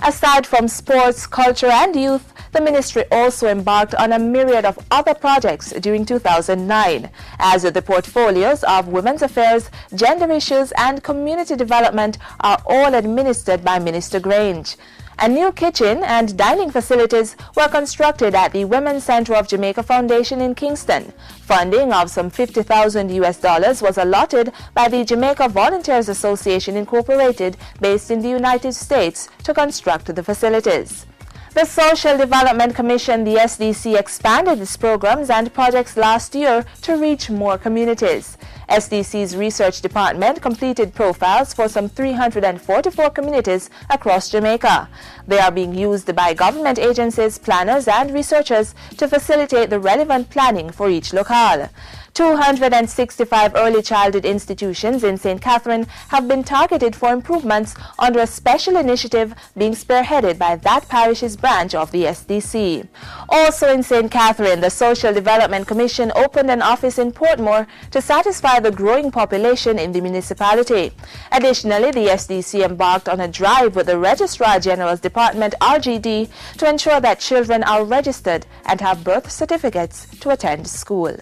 Aside from sports, culture and youth, the ministry also embarked on a myriad of other projects during 2009, as the portfolios of women's affairs, gender issues and community development are all administered by Minister Grange. A new kitchen and dining facilities were constructed at the Women's Center of Jamaica Foundation in Kingston. Funding of some $50,000 was allotted by the Jamaica Volunteers Association Incorporated, based in the United States, to construct the facilities. The Social Development Commission, the SDC, expanded its programs and projects last year to reach more communities. SDC's research department completed profiles for some 344 communities across Jamaica. They are being used by government agencies, planners and researchers to facilitate the relevant planning for each locale. 265 early childhood institutions in St. Catherine have been targeted for improvements under a special initiative being spearheaded by that parish's branch of the SDC. Also in St. Catherine, the Social Development Commission opened an office in Portmore to satisfy the growing population in the municipality. Additionally, the SDC embarked on a drive with the Registrar General's Department, RGD, to ensure that children are registered and have birth certificates to attend school.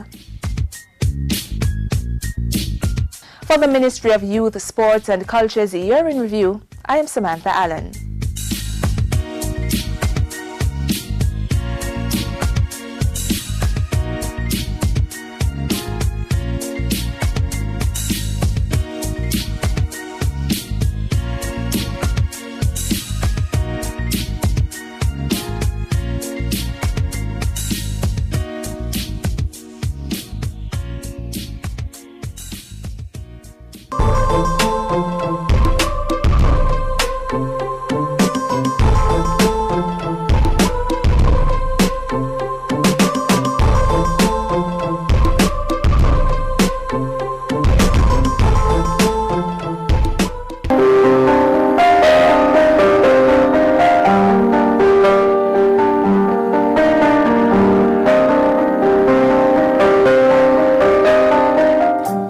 For the Ministry of Youth, Sports and Culture's Year in Review, I am Samantha Allen.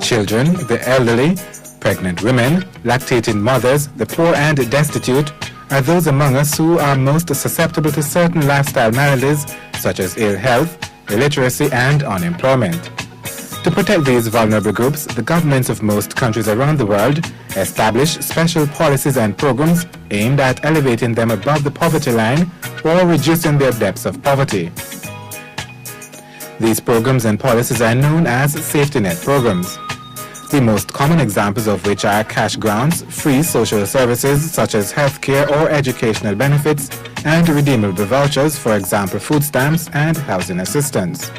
Children, the elderly, pregnant women, lactating mothers, the poor and destitute are those among us who are most susceptible to certain lifestyle maladies such as ill health, illiteracy and unemployment. To protect these vulnerable groups, the governments of most countries around the world establish special policies and programs aimed at elevating them above the poverty line or reducing their depths of poverty. These programs and policies are known as safety net programs. The most common examples of which are cash grants, free social services such as healthcare or educational benefits, and redeemable vouchers, for example food stamps and housing assistance.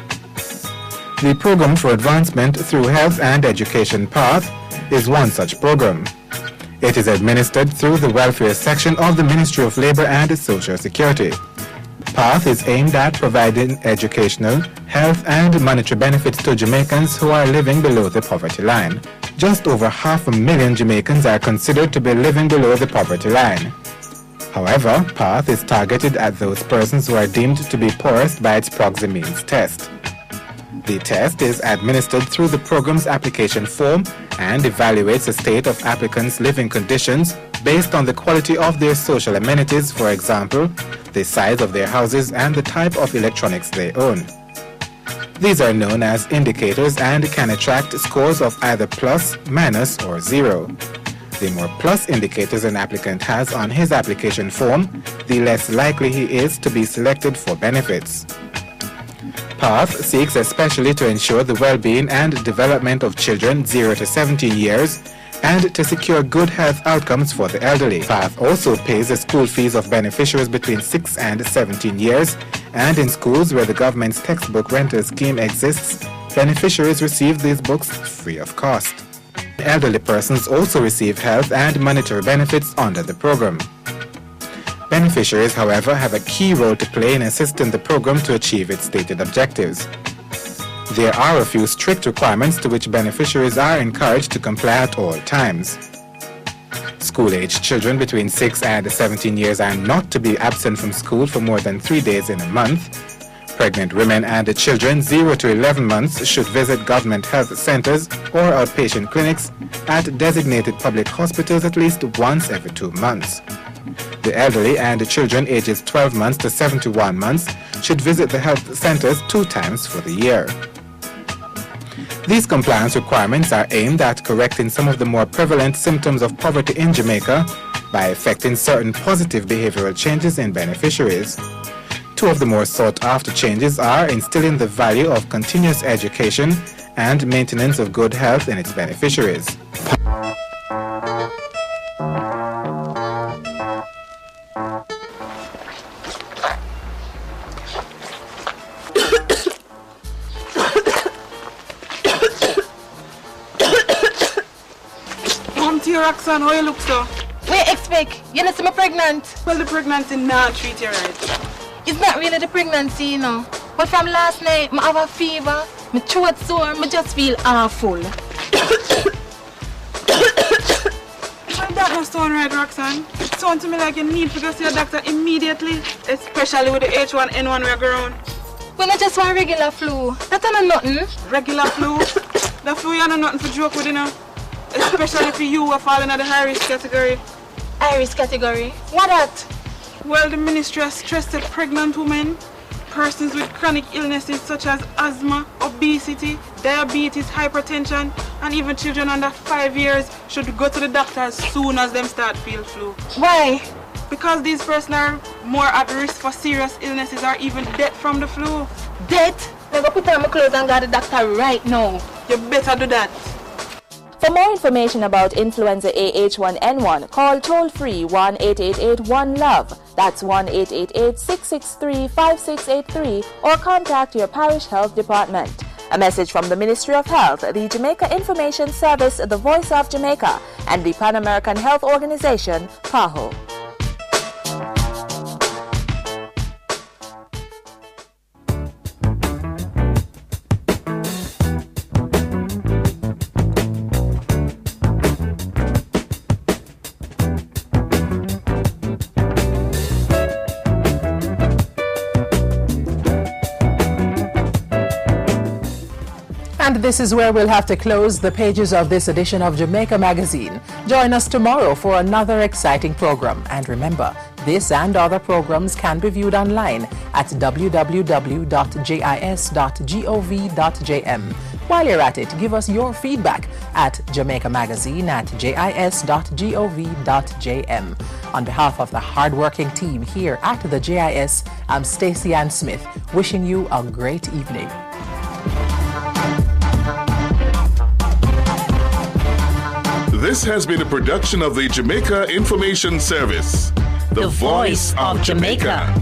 The Program for Advancement Through Health and Education PATH is one such program. It is administered through the Welfare section of the Ministry of Labour and Social Security. PATH is aimed at providing educational, health and monetary benefits to Jamaicans who are living below the poverty line. Just over 500,000 Jamaicans are considered to be living below the poverty line. However, PATH is targeted at those persons who are deemed to be poorest by its proxy means test. The test is administered through the program's application form and evaluates the state of applicants' living conditions based on the quality of their social amenities, for example, the size of their houses and the type of electronics they own. These are known as indicators and can attract scores of either plus, minus or 0. The more plus indicators an applicant has on his application form, the less likely he is to be selected for benefits. PATH seeks especially to ensure the well-being and development of children 0 to 17 years and to secure good health outcomes for the elderly. PATH also pays the school fees of beneficiaries between 6 and 17 years, and in schools where the government's textbook rental scheme exists, beneficiaries receive these books free of cost. Elderly persons also receive health and monetary benefits under the program. Beneficiaries, however, have a key role to play in assisting the program to achieve its stated objectives. There are a few strict requirements to which beneficiaries are encouraged to comply at all times. School-aged children between 6 and 17 years are not to be absent from school for more than 3 days in a month. Pregnant women and children 0 to 11 months should visit government health centers or outpatient clinics at designated public hospitals at least once every 2 months. The elderly and the children ages 12 months to 71 months should visit the health centers 2 times for the year. These compliance requirements are aimed at correcting some of the more prevalent symptoms of poverty in Jamaica by effecting certain positive behavioral changes in beneficiaries. 2 of the more sought-after changes are instilling the value of continuous education and maintenance of good health in its beneficiaries. Roxanne, how you look so? Wait, expect. You know, I'm pregnant. Well, the pregnancy not treat you right. It's not really the pregnancy, you know. But from last night, I have a fever, my throat sore, I just feel awful. That must sound right, Roxanne. It sounds to me like you need to go see a doctor immediately, especially with the H1N1 we're going. Well, I just want regular flu. That's not nothing. Regular flu? The flu, you know nothing to joke with, you know. Especially for you who are falling in the high-risk category. High-risk category? What that? Well, the ministry has stressed that pregnant women, persons with chronic illnesses such as asthma, obesity, diabetes, hypertension, and even children under 5 years should go to the doctor as soon as them start feel flu. Why? Because these persons are more at risk for serious illnesses or even death from the flu. Death? I'm going to put on my clothes and go to the doctor right now. You better do that. For more information about influenza A H1N1, call toll-free 1-888-1-LOVE. That's 1-888-663-5683 or contact your parish health department. A message from the Ministry of Health, the Jamaica Information Service, the Voice of Jamaica, and the Pan American Health Organization, PAHO. And this is where we'll have to close the pages of this edition of Jamaica Magazine. Join us tomorrow for another exciting program. And remember, this and other programs can be viewed online at www.jis.gov.jm. While you're at it, give us your feedback at jamaicamagazine@jis.gov.jm. On behalf of the hard-working team here at the JIS, I'm Stacey Ann Smith, wishing you a great evening. This has been a production of the Jamaica Information Service, the voice of Jamaica.